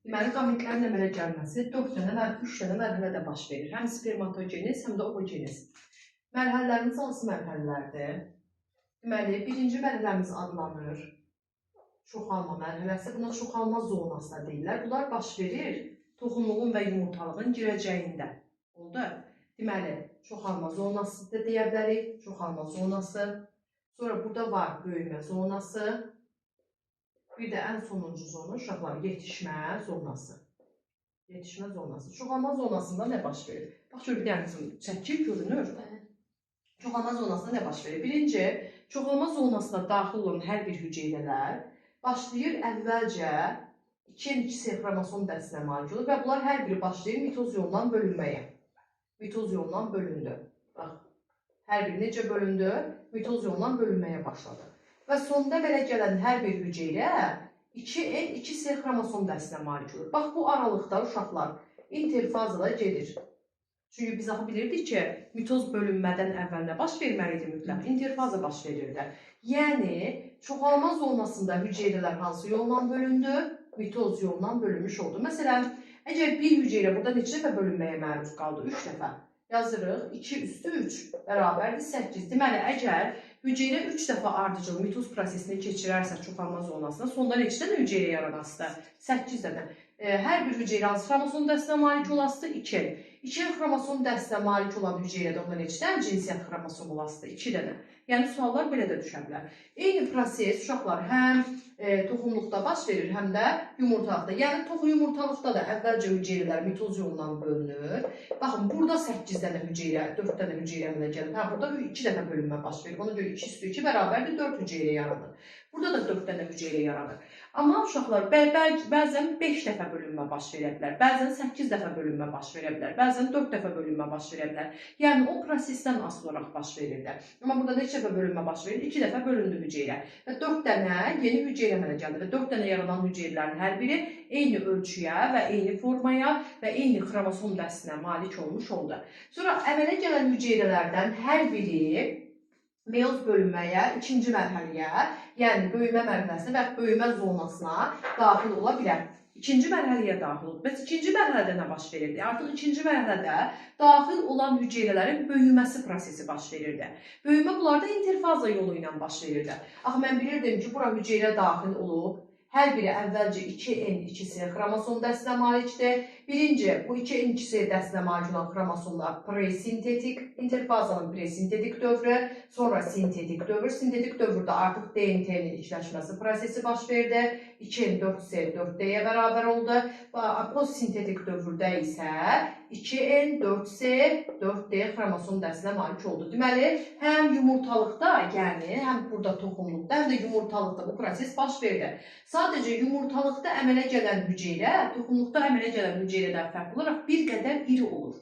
Deməli, qametlərin əmələ gəlməsi 3 dənə mərhələdə baş verir. Həm spermatogenez, həm də ovogenez. Mərhələlərimiz hansı mərhələlərdir? Deməli, birinci mərhələmiz adlanır çoxalma mərhələsi. Buna çoxalma zonası da deyirlər. Bunlar baş verir toxumluğun və yumurtalığın girəcəyində. Oldu. Deməli, çoxalma zonası da deyə bilərik. Çoxalma zonası. Sonra burada var böyümə zonası. Bir də ən sonuncu zonu uşaqlar yetişmə zonası. Yetişmə zonası. Çoxalma zonasında nə baş verir? Bax, şöyle bir dənə çəkil görünür. Çoxalma zonasında nə baş verir? Birinci, çoxalma zonasına daxil olan hər bir hüceyrələr başlayır əvvəlcə 2n2 xromosom dəstinə malik olur və bunlar hər biri başlayır mitoz yolundan bölünməyə. Mitoz yolundan bölündü. Bax, hər biri necə bölündü? Mitoz yolundan bölünməyə başladı. Və sonda belə gələn hər bir hüceyrə 2n2 xromosom dəstinə malik olur. Bax, bu aralıqda uşaqlar interfazada gedir. Çünki biz axı bilirdik ki, mitoz bölünmədən əvvəl nə baş verməlidir mütləq? Interfaza baş verirdi. Yəni, çoxalma zonasında hüceyrələr hansı yolla bölündü? Mitoz yolundan bölünmüş oldu. Məsələn, əgər bir hüceyrə burada neçə dəfə bölünməyə məruz qaldı? 3 dəfə. Yazırıq, 2 üstü 3 bərabərdir 8. Deməli, əgər hüceyrə 3 dəfə ardıcıl mitoz prosesini keçirərsə çoxalma zonasına, sonda neçə dənə hüceyrə yaranasıdır? 8 dənə. Hər bir hüceyrə hansı xromosom dəstinə malik olasıdır? 2. 2 xromosom dəstinə malik olan hüceyrədə onda neçə dənə cinsiyyət xromosom olasıdır? 2 dənə. Yəni, suallar belə də düşə bilər. Eyni proses uşaqlar həm toxumluqda baş verir, həm də yumurtalıqda. Yəni, yumurtalıqda da əvvəlcə hüceyrələr mitoz yolundan bölünür. Baxın, burada 8 dənə hüceyrə, 4 dənə hüceyrə əmələ gəlir. Hə, burada 2 dəfə bölünmə baş verir. Ona görə 2 üstü 2 bərabərdir 4 hüceyrə yaranır. Burada da 4 dənə hüceyrə yaranır. Amma uşaqlar bəzən 5 dəfə bölünmə baş verə bilər, bəzən 8 dəfə bölünmə baş verə bilər, bəzən 4 dəfə bölünmə baş verə bilər. Yəni, o prosesdən asılı olaraq baş verirlər. Amma burada neçə dəfə bölünmə baş verir? 2 dəfə bölündü hüceyrə və 4 dənə yeni hüceyrə əmələ gəldi və 4 dənə yaranan hüceyrələrin hər biri eyni ölçüyə və eyni formaya və eyni xromosom dəstinə malik olmuş oldu. Sonra əmələ gələn hüceyrələrdən hər biri meyoz bölünməyə, ikinci mərhələyə, yəni böyümə mərhələsinə və böyümə zonasına daxil ola bilər. İkinci mərhələyə daxil olur. Bəs ikinci mərhələdə nə baş verirdi? Artıq ikinci mərhələdə daxil olan hüceyrələrin böyüməsi prosesi baş verirdi. Böyümə bunlarda interfaza yolu ilə baş verirdi. Axı, mən bilirdim ki, bura hüceyrə daxil olub. Hər biri əvvəlcə 2n2 xromosom dəstinə malikdir. Birinci, bu 2n2 dəstinə malik olan xromosomlar presintetik, interfazanın presintetik dövrü, sonra sintetik dövr. Sintetik dövrdə artıq DNT-nin ikləşməsi prosesi baş verdi. 2n4c 4d-yə bərabər oldu. Postsintetik dövrdə isə 2n4c 4d xromosom dəstinə malik oldu. Deməli, həm yumurtalıqda, yəni həm burada toxumluqda, həm də yumurtalıqda bu proses baş verdi. Sadəcə yumurtalıqda əmələ gələn hüceyrə, toxumluqda əmələ gələn hüceyrədən fərqli olaraq bir qədər iri olur.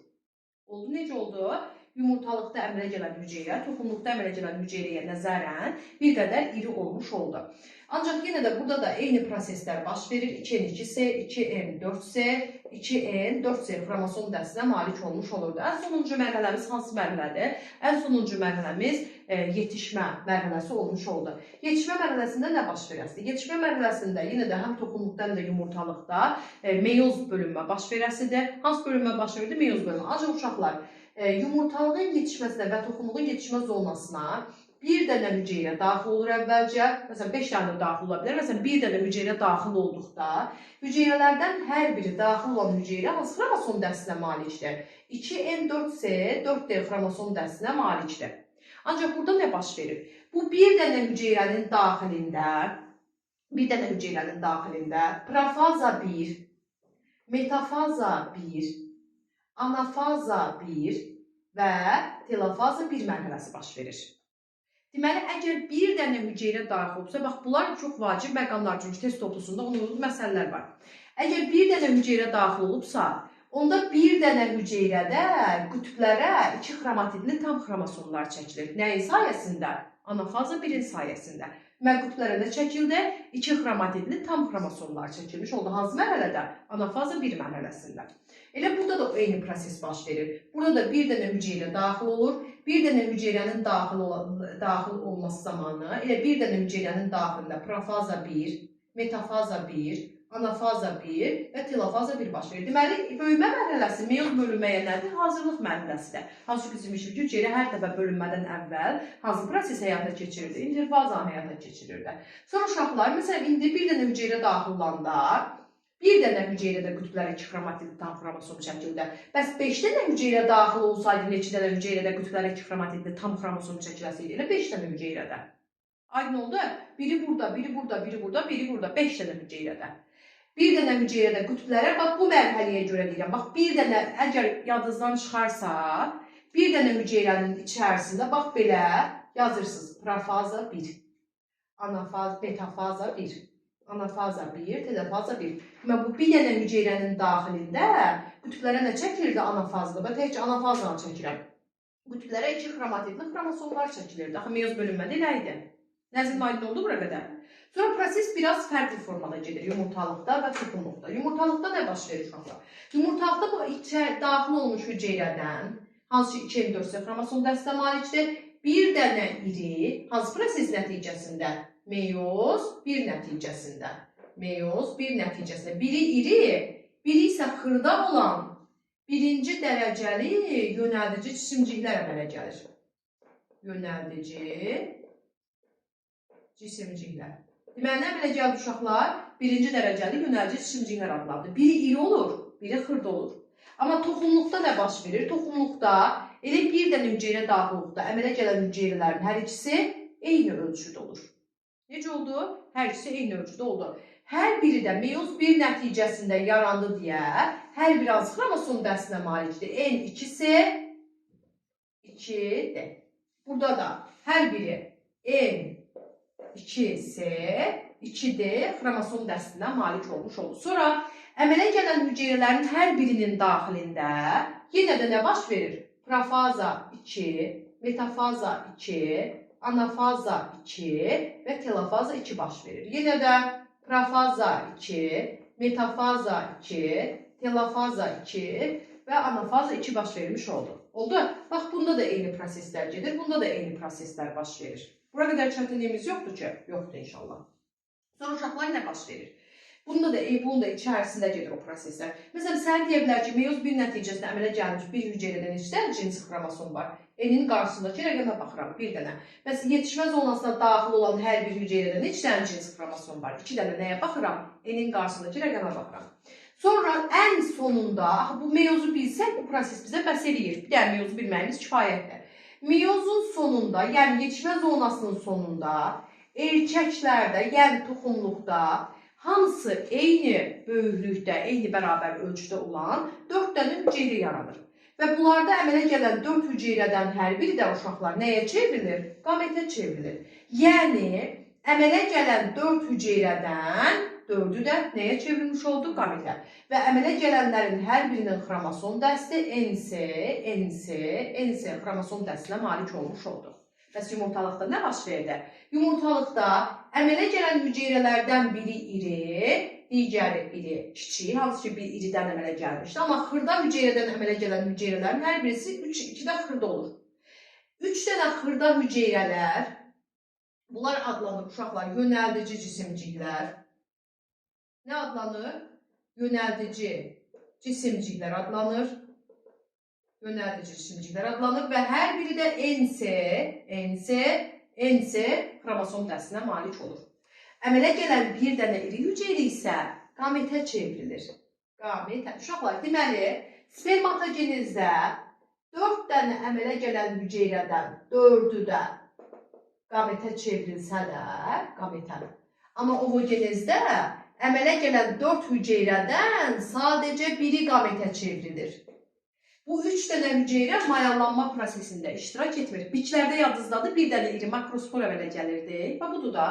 Oldu, necə oldu? Yumurtalıqda əmələ gələn hüceyrə, toxumluqda əmələ gələn hüceyrəyə nəzərən bir qədər iri olmuş oldu. Ancaq yenə də burada da eyni proseslər baş verir. 2n2c, 2n4c, 2n4c xromosom dəstinə malik olmuş olurdu. Ən sonuncu mərhələmiz hansı mərhələdir? Ən sonuncu mərhələmiz yetişmə mərhələsi olmuş oldu. Yetişmə mərhələsində nə baş verəsidir? Yetişmə mərhələsində yenə də həm toxumluqda, həm də yumurtalıqda meyoz bölünmə baş verəsidir. Hansı bölünmə baş verirdi? Meyoz bölünmə. Ancaq uşaqlar, yumurtalığın yetişməsinə və toxumluğun yetişmə zonasına bir dənə hüceyrə daxil olur əvvəlcə. Məsələn, 5 dənə daxil ola bilər. Məsələn, bir dənə hüceyrə daxil olduqda, hüceyrələrdən hər biri daxil olan hüceyrə hansı xromosom dəstinə malikdir? 2n4c 4d xromosom dəstinə malikdir. Ancaq burada nə baş verir? Bu bir dənə hüceyrənin daxilində profaza 1, metafaza 1, anafaza 1 və telofaza 1 mərhələsi baş verir. Deməli, əgər bir dənə hüceyrə daxil olubsa, bax, bunlar çox vacib məqamlar, çünki test toplusunda unutulmuş məsələlər var. Əgər bir dənə hüceyrə daxil olubsa, onda bir dənə hüceyrədə qütblərə 2 xromatidli tam xromosomlar çəkilir. Nəyin sayəsində? Anafaza 1-in sayəsində. Qütblərə nə çəkildi? 2 xromatidli tam xromosomlar çəkilmiş oldu. Hansı mərhələdə? Anafaza 1 mərhələsində. Elə burada da eyni proses baş verir. Burada da bir dənə hüceyrə daxil olur. Bir dənə hüceyrənin daxil olması zamanı, elə bir dənə hüceyrənin daxilində profaza 1, metafaza 1, anafaza 1 və telofaza 1 baş verir. Deməli, böyümə mərhələsi meyoz bölünməyə nədir? Hazırlıq mərhələsidir. Hansı ki, bizim işimiz hüceyrə hər dəfə bölünmədən əvvəl hansı proses həyata keçirirdi? İnterfaza həyata keçirirdi. Sonra uşaqlar, məsələn, indi bir dənə hüceyrə daxil olanda, bir dənə hüceyrədə qütbləri 2 xromatidli tam xromosom şəkildə. Bəs 5 dənə hüceyrə daxil olsaydı, neçə dənə hüceyrədə qütbləri 2 xromatidli tam xromosom şəkiləsiydi? Elə 5 dənə hüceyrədə. Aydın oldu? Biri burada, biri burada, biri burada, biri burada. 5 dənə hüceyrədə. Bir dənə hüceyrədə qütblərə, bax bu mərhələyə görə deyirəm. Bax bir dənə, əgər yadınızdan çıxarsa, bir dənə hüceyrənin içərisində bax belə yazırsınız. Profaza 1, anafaza, metafaza 1, anafaza 1, telofaza 1. Demək, bu bir dənə hüceyrənin daxilində qütblərə nə çəkilirdi anafazda? Bax, təkcə anafazla çəkirəm. Qütblərə 2 xromatidli xromosomlar çəkilirdi. Axı meyoz bölünmədə nə idi? Nəzmin aydın oldu bura qədər? Sonra proses biraz fərqli formada gedir yumurtalıqda və toxumluqda. Yumurtalıqda nə baş verir uşaqlar? Yumurtalıqda bu içə daxil olmuş hüceyrədən, hansı ki 2M4 xromosom dəstə malikdir, bir dənə iri, hansı proses nəticəsində? Meyoz 1 nəticəsində. Meyoz 1 nəticəsində. Biri iri, biri isə xırda olan birinci dərəcəli yönəldici cisimciklər əmələ gəlir. Yönəldici cisimciklər. Deməli, nə belə gəldi uşaqlar? Birinci dərəcəli yönəldici cisimciklər adlanır. Biri iri olur, biri xırda olur. Amma toxumluqda nə baş verir? Toxumluqda elə bir dənə hüceyrə daxil olduqda əmələ gələn hüceyrələrin hər ikisi eyni ölçüdə olur. Necə oldu? Hər ikisi eyni ölçüdə oldu. Hər biri də meyoz 1 nəticəsində yarandı deyə hər bir hansı xromosom dəstinə malikdir. N2-si 2D. Burada da hər biri N2C 2D xromosom dəstinə malik olmuş olur. Sonra əmələ gələn hüceyrələrin hər birinin daxilində yenə də nə baş verir? Profaza 2, metafaza 2, anafaza 2 və telofaza 2 baş verir. Yenə də profaza 2, metafaza 2, telofaza 2 və anafaza 2 baş vermiş oldu. Oldu? Bax, bunda da eyni proseslər gedir, bunda da eyni proseslər baş verir. Bura qədər çətinliyimiz yoxdur ki? Yoxdur inşallah. Sonra uşaqlar nə baş verir? Bunun da içərisində gedir o proseslər. Məsələn, sən deyə bilər ki, meyoz 1 nəticəsində əmələ gəlmiş bir hüceyrədən neçə cinsi xromosom var? N-in qarşısındakı rəqəmə baxıram, bir dənə. Bəs yetişmə zonasına daxil olan hər bir hüceyrədə neçə dənə cinsi xromosom var? 2 dənə nəyə baxıram? N-in qarşısındakı rəqəmə baxıram. Sonra ən sonunda, bu meyozu bilsək, bu proses bizə bəs eləyir. Bir dənə meyozu bilməyimiz kifayətdir. Meyozun sonunda, yəni yetişmə zonasının sonunda, erkəklərdə, yəni toxumluqda, hamısı eyni böyüklükdə, eyni bərabər ölçüdə olan 4 dənə hüceyrə yaranır. Və bunlarda əmələ gələn 4 hüceyrədən hər biri də uşaqlar nəyə çevrilir? Qametə çevrilir. Yəni, əmələ gələn 4 hüceyrədən 4'ü də nəyə çevrilmiş oldu? Qametə. Və əmələ gələnlərin hər birinin xromosom dəsti NC xromosom dəstinə malik olmuş oldu. Bəs yumurtalıqda nə baş verdi? Yumurtalıqda əmələ gələn hüceyrələrdən biri iri, digəri iri kiçik, hansı ki bir iridən əmələ gəlmişdi. Amma xırda hüceyrədən əmələ gələn hüceyrələrin hər birisi 2 də xırda olur. 3 dənə xırda hüceyrələr, bunlar adlanır uşaqlar, yönəldici cisimciklər. Nə adlanır? Yönəldici cisimciklər adlanır. Yönəldici cisimciklər adlanır və hər biri də NC xromosom dəstinə malik olur. Əmələ gələn bir dənə iri hüceyrə isə qametə çevrilir. Qametə. Uşaqlar, deməli, spermatogenezdə 4 dənə əmələ gələn hüceyrədən 4'ü də qametə çevrilsə də, qametə. Amma ovogenezdə əmələ gələn 4 hüceyrədən sadəcə biri qametə çevrilir. Bu 3 dənə hüceyrə mayalanma prosesində iştirak etmir. Biçlərdə yadınızdadır, bir dənə iri makrospor əmələ gəlirdi. Və budur da,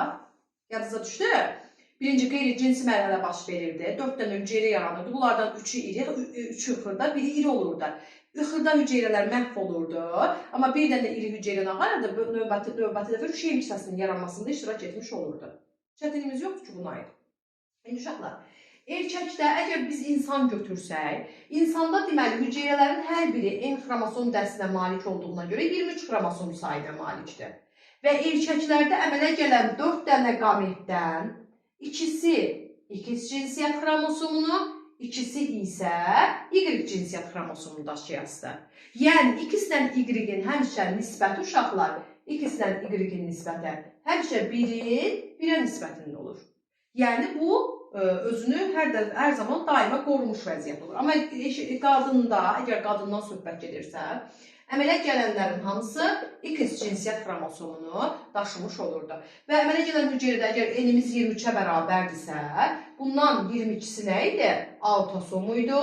yadınıza düşdü. Birinci qeyri-cinsi mərhələ baş verirdi. 4 dənə hüceyrə yaranırdı. Bunlardan 3'ü iri, 3'ü xırda, biri iri olurdu. Xırda hüceyrələr məhv olurdu. Amma bir dənə iri hüceyrə növbəti dəfə üşüyüm hissəsinin yaranmasında iştirak etmiş olurdu. Çətinimiz yoxdur ki, buna aid. Uşaqlar, erkəkdə əgər biz insan götürsək, insanda deməli hüceyrələrin hər biri N xromosom dəstinə malik olduğuna görə 23 xromosom sayına malikdir. Və erkəklərdə əmələ gələn 4 dənə qametdən ikisi X cinsiyyət xromosomunu, ikisi isə Y cinsiyyət xromosomunu daşıyasıdır. Yəni, X-lə Y-in həmişə nisbəti uşaqlar, X-lə Y-in nisbəti həmişə 1-in 1-ə nisbətində olur. Yəni, bu özünü hər zaman daima qorumuş vəziyyət olur. Amma qadında, əgər qadından söhbət gedirsə, əmələ gələnlərin hamısı X cinsiyyət xromosomunu daşımış olurdu. Və əmələ gələn hüceyrədə əgər enimiz 23-ə bərabərdirsə, bundan 22-si nə idi? Autosomuydu,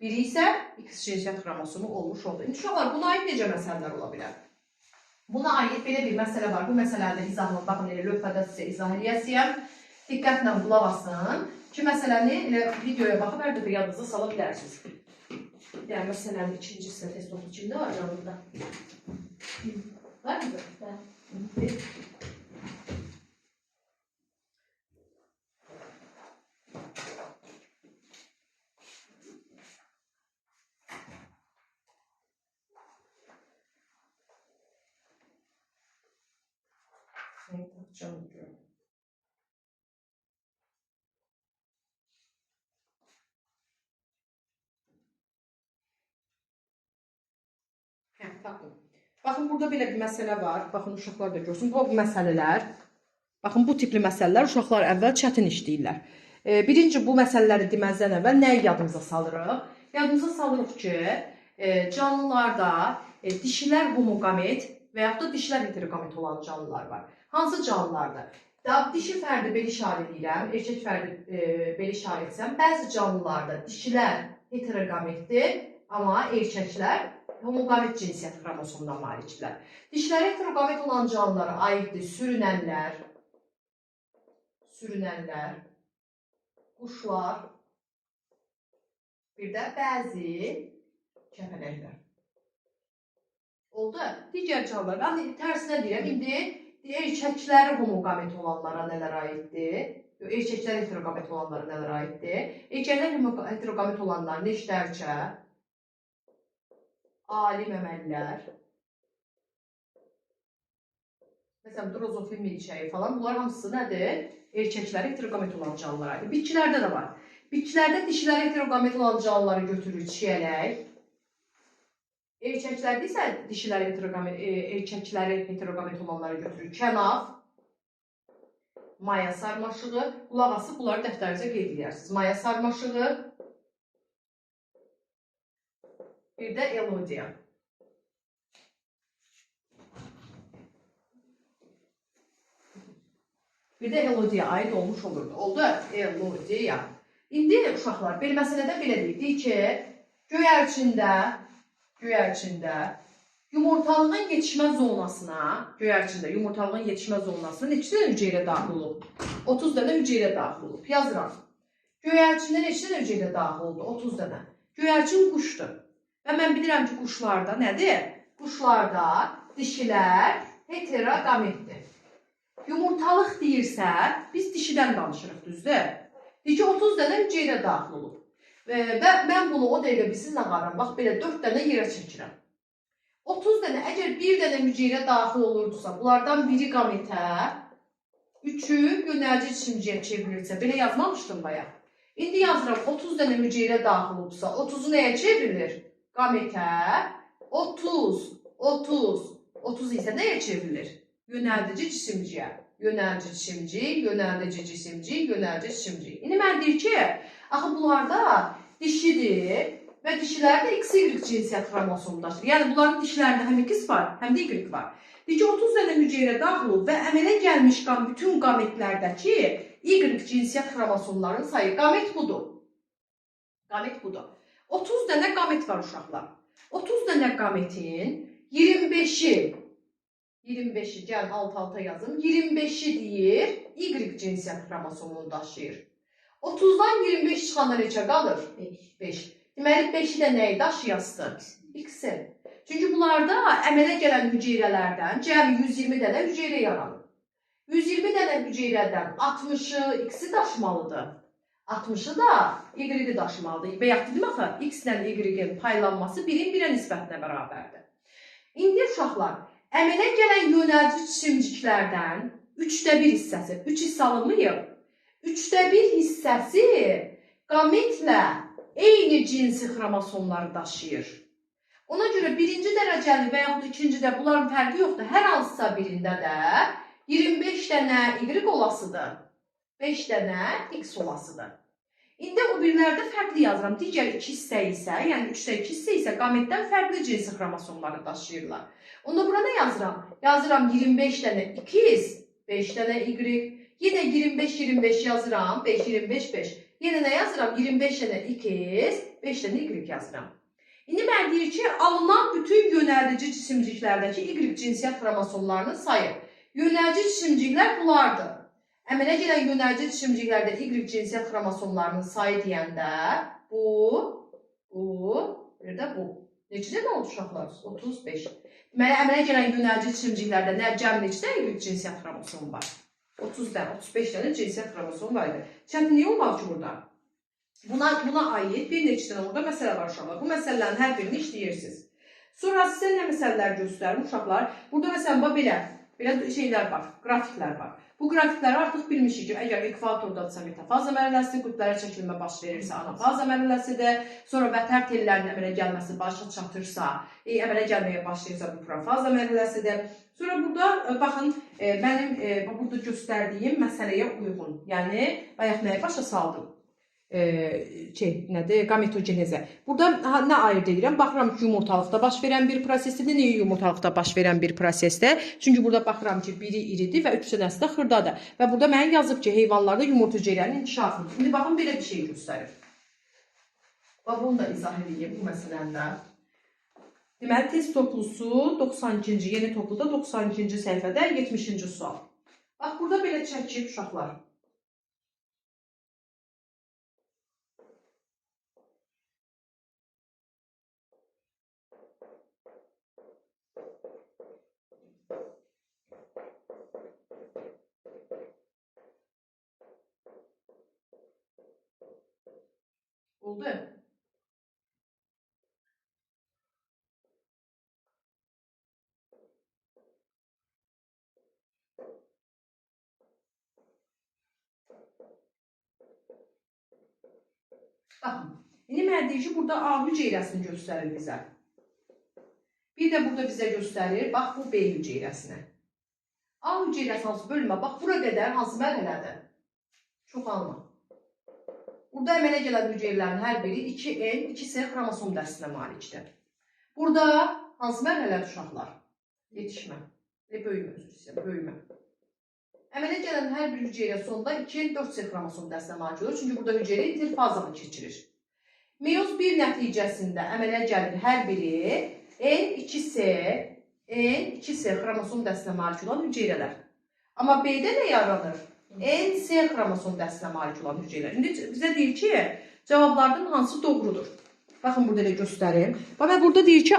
biri isə X cinsiyyət xromosomu olmuş oldu. İnşallah buna aid necə məsələlər ola bilər? Buna aid belə bir məsələ var. Bu məsələdə izahını, baxın, lövhədə sizə izah edəcəyəm. Diqqətlə qulaq asın ki, məsələni videoya baxıb hər dəfə yadınıza sala bilərsiniz. Yəni, məsələnin ikincisində test oldu. Kimdə var yanında? Var mı? Hə. Canım görüm. Baxın, burada belə bir məsələ var. Baxın, uşaqlar da görsün. Bu məsələlər, baxın, bu tipli məsələlər uşaqlar əvvəl çətin işləyirlər. Birinci, bu məsələləri deməzdən əvvəl nəyi yadımıza salırıq? Yadımıza salırıq ki, canlılarda dişilər homoqamet və yaxud da dişilər heteroqamet olan canlılar var. Hansı canlılardır? Dişi fərdi belə işarə edirəm, erkək fərdi belə işarə etsəm, bəzi canlılarda dişilər heteroqametdir, amma erkəklər homoqamet cinsiyyət xromosomuna malikdirlər. Dişləri heteroqamet olan canlılara aiddir sürünənlər, quşlar, bir də bəzi kəpənəklər. Oldu. Digər canlılar, mən tərsinə deyirəm, indi erkəkləri homoqamet olanlara nələr aiddir? Erkəklər heteroqamet olanlara nələr aiddir? Erkəklər heteroqamet olanlar neştərçə, ali məməlilər, məsələn, drozofil milçəyi falan, bunlar hamısı nədir? Erkəkləri heteroqamet olan canlılara aiddir. Bitkilərdə də var. Bitkilərdə dişiləri heteroqamet olan canlıları götürür çiyələk. Erkəklərdə isə erkəkləri heteroqamet olanları götürür kənaf, maya sarmaşığı. Qulaq asıb, bunları dəftərinizə qeyd edirsiniz. Maya sarmaşığı, bir də elodiya. Bir də elodiya aid olmuş olurdu. Oldu? Elodiya. İndi uşaqlar, bir məsələdə belə deyik ki, göyərçində yumurtalığın yetişmə zonasına, neçə dənə hüceyrə daxil olub? 30 dənə hüceyrə daxil olub. Yazıram. Göyərçində neçə dənə hüceyrə daxil oldu? 30 dənə. Göyərçin quşdur. Və mən bilirəm ki, quşlarda nədir? Quşlarda dişilər heteroqametdir. Yumurtalıq deyirsə, biz dişidən danışırıq, düzdür? Deyir ki, 30 dənə hüceyrə daxil olub. Və mən bunu o dəqiqə bizimlə qaram, bax, belə 4 dənə yerə çəkirəm. 30 dənə, əgər 1 dənə hüceyrə daxil olurdusa, bunlardan biri qametə, 3-ü yönəlci cisimciyə çevrilirsə, belə yazmamışdım bayaq. İndi yazıram, 30 dənə hüceyrə daxil olursa, 30-u nəyə çevrilir? Qametə, 30 isə nəyə çevrilir? Yönəldici cisimciyə. Yönəldici cisimci. İndi mən deyir ki, axı bunlarda dişidir və dişilərdə XY cinsiyyət xromosomu daşıyır. Yəni bunların dişlərində həm X var, həm də Y var. Deyir ki, 30 dənə hüceyrə daxil olub və əmələ gəlmiş bütün qametlərdəki Y cinsiyyət xromosomların sayı. Qamet budur. 30 dənə qamet var uşaqlar. 30 dənə qametin 25'i gəlin alt-alta yazım. 25'i deyir, Y cinsiyyət xromosomunu daşıyır. 30'dan 25 çıxanda neçə qalır? 5. Deməli, 5'i də nəyi daşıyasın? X-i. Çünki bunlarda əmələ gələn hüceyrələrdən cəmi 120 dənə hüceyrə yaranır. 120 dənə hüceyrədən 60'ı X-i daşımalıdır. 60'ı da Y-i daşımalıdır. Və yaxud dedim axı, X ilə Y-in paylanması 1'in 1'ə nisbətinə bərabərdir. İndi uşaqlar, əmələ gələn yönəlci cisimciklərdən 3'də 1 hissəsi, 3 hissə alınmayıb. 1/3 hissəsi qametlə eyni cinsi xromosomları daşıyır. Ona görə birinci dərəcəli və yaxud ikincidə bunların fərqi yoxdur. Hər hansısa birində də 25 dənə Y olasıdır, 5 dənə X olasıdır. İndi o birlərdə fərqli yazıram. Digər 2 hissə isə, yəni 3/2 hissə isə qametdən fərqli cinsi xromosomları daşıyırlar. Onda bura nə yazıram? Yazıram 25 dənə X, 5 dənə Y. Yenə 25 yazıram, 5, 25, 5. Yenə nə yazıram? 25 dənə X, 5 dənə Y yazıram. İndi mən deyir ki, alınan bütün yönəldici cisimciklərdəki Y cinsiyyət xromosomlarının sayı. Yönəldici cisimciklər bunlardır. Əmələ gələn yönəldici cisimciklərdə Y cinsiyyət xromosomlarının sayı deyəndə bu, bir də bu. Neçə dənə oldu uşaqlar? 35. Deməli, əmələ gələn yönəldici cisimciklərdə cəmi neçə dənə Y cinsiyyət xromosomu var? 30 dənə, 35 dənə cinsiyyət xromosomu var idi. Çətinliyi olmaz ki, burada. Buna aid bir neçə dənə orada məsələ var uşaqlar. Bu məsələlərin hər birini işləyirsiniz. Sonra sizə nə məsələlər göstərim uşaqlar? Burada məsələn, belə şeylər var, qrafiklər var. Bu qrafikləri artıq bilmişik ki, əgər ekvatordadırsa metafaza mərhələsidir, qütblərə çəkilmə baş verirsə anafaza mərhələsidir, sonra vətər tellərinin əmələ gəlməsi başa çatırsa, əmələ gəlməyə başlayırsa bu profaza mərhələsidir. Sonra burada, baxın, mənim burada göstərdiyim məsələyə uyğun, yəni, bayaq nəyə başa saldım? Gametogenezə. Burada nə ayırt edirəm? Baxıram ki, yumurtalıqda baş verən bir prosesdir. Niyə yumurtalıqda baş verən bir prosesdir? Çünki burada baxıram ki, biri iridir və 3 dənəsi də xırdadır. Və burada mənə yazıb ki, heyvanlarda yumurta hüceyrənin inkişafıdır. İndi baxın, belə bir şey göstərir. Və bunu da izah edeyim bu məsələndə. Deməli, test toplusu 92-ci, yeni topluda 92-ci səhifədə 70-ci sual. Bax, burada belə çəkib uşaqlar. Oldu. Baxın, indi mənə deyir ki, burada A hüceyrəsini göstərir bizə. Bir də burada bizə göstərir, bax, bu B hüceyrəsini. A hüceyrəsi hansı bölünmə? Bax, bura qədər hansı mərhələdir? Çoxalma. Burada əmələ gələn hüceyrələrin hər biri 2N, 2S xromosom dəstinə malikdir. Burada hansı mərhələdir uşaqlar? Yetişmə. Böyümə, özür istəyirəm, böyümə. Əmələ gələn hər bir hüceyrə sonunda 2N, 4S xromosom dəstinə malik olur. Çünki burada hüceyrə interfazanı keçirir. Meyoz 1 nəticəsində əmələ gəlir hər biri N2S, N2S xromosom dəstinə malik olan hüceyrələr. Amma B-də nə yaranır? NS xromosom dəstinə malik olan hüceyrələr. İndi bizə deyir ki, cavablardan hansı doğrudur? Baxın, burada da göstərim. Və burada deyir ki,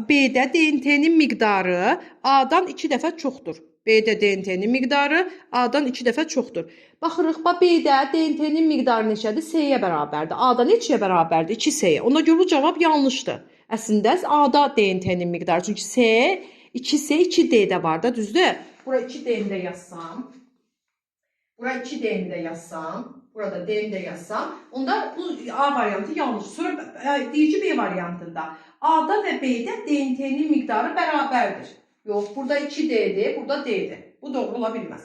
B-də DNT-nin miqdarı A-dan 2 dəfə çoxdur. B-də DNT-nin miqdarı A-dan 2 dəfə çoxdur. Baxırıq, B-də DNT-nin miqdarı neçədir? S-yə bərabərdir. A-da neçəyə bərabərdir? 2S-yə. Ona görə bu cavab yanlışdır. Əslində, A-da DNT-nin miqdarı. Çünki S, 2S, 2D-də var da, düzdür? Bura 2D-ni də yazsam. Bura 2D-ni də yazsam. Burada D-ni də yazsam. Onda bu A variantı yanlış. Sonra deyir ki, B variantında A-da və B-də DNT-nin miqdarı bərabərdir. Yox, burada 2D-dir, burada D-dir. Bu doğru ola bilməz.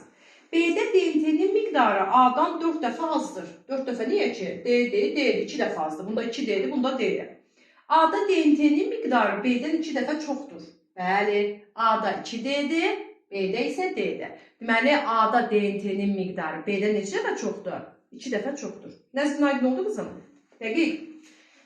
B-də DNT-nin miqdarı A-dan 4 dəfə azdır. 4 dəfə niyə ki? D-dir, D-dir, 2 dəfə azdır. Bunda 2D-dir, bunda D-dir. A-da DNT-nin miqdarı B-dən 2 dəfə çoxdur. Bəli, A-da 2D-dir, B-də isə D-dir. Deməli, A-da DNT-nin miqdarı B-dən neçə dəfə çoxdur? 2 dəfə çoxdur. Nəzmin aydın oldu qızım? Dəqiq.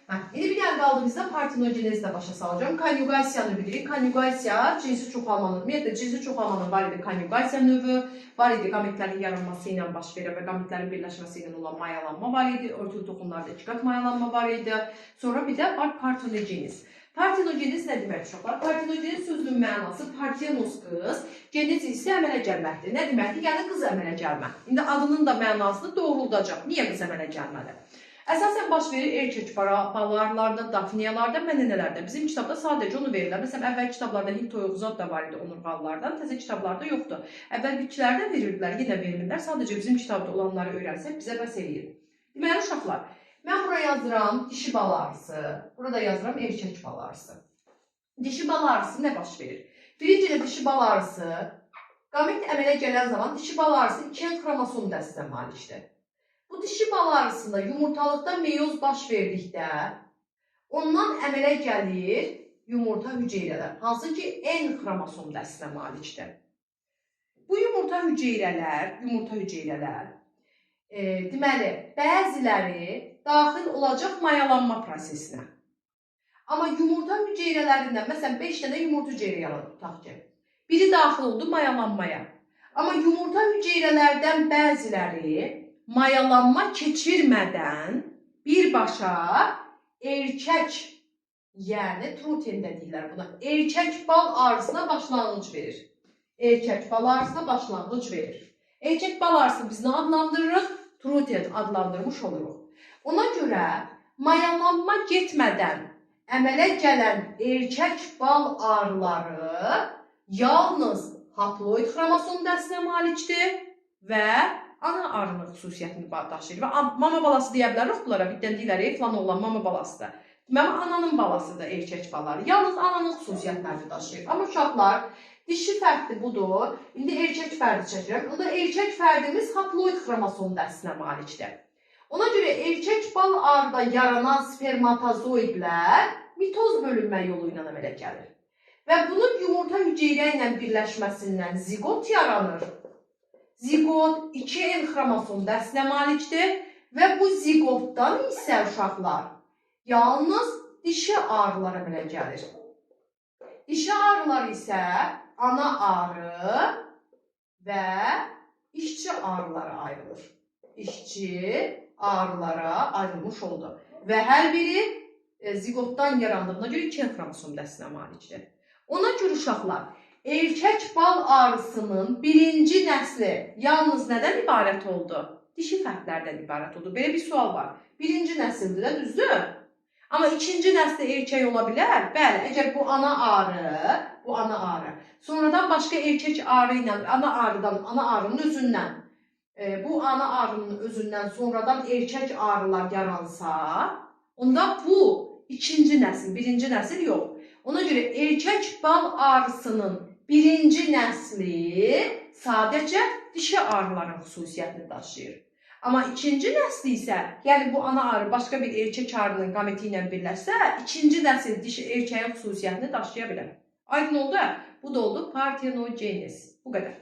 İndi bir dənə qaldı bizdə partenogenezi də başa salacağım. Konjugasiyanı bilirik. Konjugasiya cinsi çoxalmanın, ümumiyyətlə cinsi çoxalmanın var idi konjugasiya növü, var idi qametlərin yaranması ilə baş verən və qametlərin birləşməsi ilə olan mayalanma var idi. Örtülü toxumlarda 2 qat mayalanma var idi. Sonra bir də var partenogeniz. Partenogeniz nə demək uşaqlar? Partenogeniz sözünün mənası partenos qız, genezi isə əmələ gəlməkdir. Nə deməkdir? Yəni qız əmələ gəlmə. İndi adının da mənasını doğruldacaq. Niyə qız əmələ gəlməli? Əsasən baş verir erkək balarlarda, dafniyalarda, mənənələrdə. Bizim kitabda sadəcə onu verirlər. Məsələn, əvvəl kitablarda Hind toyuğu zad da var idi onurğalılardan, təzə kitablarda yoxdur. Əvvəlkilərdə verirdilər, yenə verirlər. Sadəcə bizim kitabda olanları öyrənsək bizə bəs eləyir. Deməli, uşaqlar, mən buraya yazıram dişi bal arısı, burada yazıram erkək bal arısı. Dişi bal arısı nə baş verir? Birinci də dişi bal arısı, qamet əmələ gələn zaman dişi bal arısı 2 xromosom dəstinə malikdir. Bu dişi bal arısında yumurtalıqda meyoz baş verdikdə, ondan əmələ gəlir yumurta hüceyrələr, hansı ki N xromosom dəstinə malikdir. Bu yumurta hüceyrələr, deməli, bəziləri daxil olacaq mayalanma prosesinə. Amma yumurta hüceyrələrindən, məsələn 5 dənə yumurta hüceyrə yaradıb, tutaq ki, biri daxil oldu mayalanmaya. Amma yumurta hüceyrələrdən bəziləri mayalanma keçirmədən birbaşa erkək, yəni truten deyirlər buna, erkək bal arısına başlanğıc verir. Erkək bal arısına başlanğıc verir. Erkək bal arısını biz nə adlandırırıq? Truten adlandırmış oluruq. Ona görə mayalanma getmədən əmələ gələn erkək bal arıları yalnız haploid xromosom dəstinə malikdir və ana arının xüsusiyyətini daşıyır. Və mama balası deyə bilərik bunlara, birdən deyirlər, falan olan mama balasıdır. Deməli, ananın balasıdır erkək balları. Yalnız ananın xüsusiyyətlərini daşıyır. Amma uşaqlar, dişi fərdi budur. İndi erkək fərdi çəkirəm. Onda erkək fərdimiz haploid xromosom dəstinə malikdir. Ona görə erkək bal arıda yaranan spermatozoidlər mitoz bölünmə yolu ilə əmələ gəlir. Və bunun yumurta hüceyrə ilə birləşməsindən zigot yaranır. Zigot 2N xromosom dəstinə malikdir və bu zigotdan isə uşaqlar yalnız dişi arılar əmələ gəlir. Dişi arılar isə ana arı və işçi arılara ayrılır. İşçi arılara ayrılmış oldu. Və hər biri zigotdan yarandığına görə 2 xromosom dəstinə malikdir. Ona görə uşaqlar, erkək bal arısının birinci nəsli yalnız nədən ibarət oldu? Dişi fərdlərdən ibarət oldu. Belə bir sual var. Birinci nəsildir də, düzdür? Amma ikinci nəsli erkək ola bilər. Bəli, əgər bu ana arı, sonradan başqa erkək arı ilə, ana arının özündən, bu ana arının özündən sonradan erkək arılar yaransa, onda bu ikinci nəsil, birinci nəsil yox. Ona görə erkək bal arısının birinci nəsli sadəcə dişi arıların xüsusiyyətini daşıyır. Amma ikinci nəsli isə, yəni bu ana arı başqa bir erkək arının qameti ilə birləşsə, ikinci nəsil dişi erkəyin xüsusiyyətini daşıya bilər. Aydın oldu? Bu da oldu partenogenes. Bu qədər.